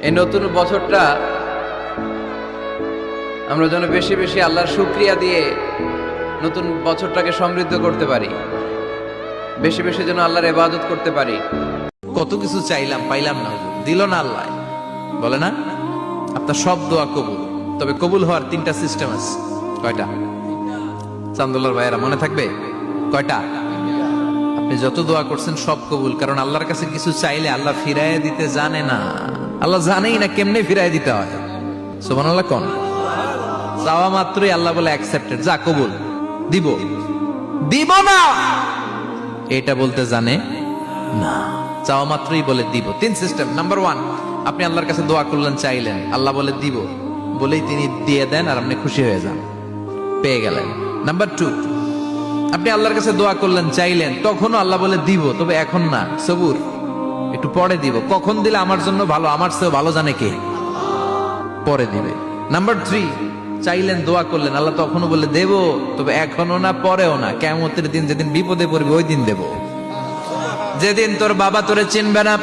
এই নতুন বছরটা আমরা যেন বেশি বেশি আল্লাহর শুকরিয়া দিয়ে নতুন বছরটাকে সমৃদ্ধ করতে পারি, বেশি বেশি যেন আল্লাহর ইবাদত করতে পারি। কত কিছু চাইলাম পাইলাম না, দিল না আল্লাহ। বলে না আপনার সব দোয়া কবুল, তবে কবুল হওয়ার তিনটা সিস্টেম আছে। কয়টা? চান্দুল্লার ভাইয়েরা মনে থাকবে কয়টা? আপনি যত দোয়া করছেন সব কবুল, কারণ আল্লাহর কাছে কিছু চাইলে আল্লাহ ফিরাইয়া দিতে জানে না। আল্লাহ জানেই না কেমনে ফিরাই দিতে হয়। সুবহানাল্লাহ কোন চাওয়া মাত্রই আল্লাহ বলে অ্যাকসেপ্টেড, যা কবুল, দিব দিব না এটা বলতে জানে না, চাওয়া মাত্রই বলে দিব। তিন সিস্টেম। নাম্বার ওয়ান, আপনি আল্লাহর কাছে দোয়া করলেন, চাইলেন, আল্লাহ বলে দিব, বলেই তিনি দিয়ে দেন আর আপনি খুশি হয়ে যান, পেয়ে গেলেন। নাম্বার টু, আপনি আল্লাহর কাছে দোয়া করলেন, চাইলেন, তখনও আল্লাহ বলে দিব, তবে এখন না, সবুর, একটু পরে দিব। কখন দিলে আমার জন্য ভালো, আমার চেয়ে ভালো জানে কে, পরে দিবে। নাম্বার থ্রি, চাইলেন, দোয়া করলেন, আল্লাহ তখনও বলে দেব, তবে এখনো না, পরেও না, কিয়ামতের দিন যেদিন বিপদে পড়বে ওই দিন দেব। যেদিন তোর বাবা তোরে চিনবে না,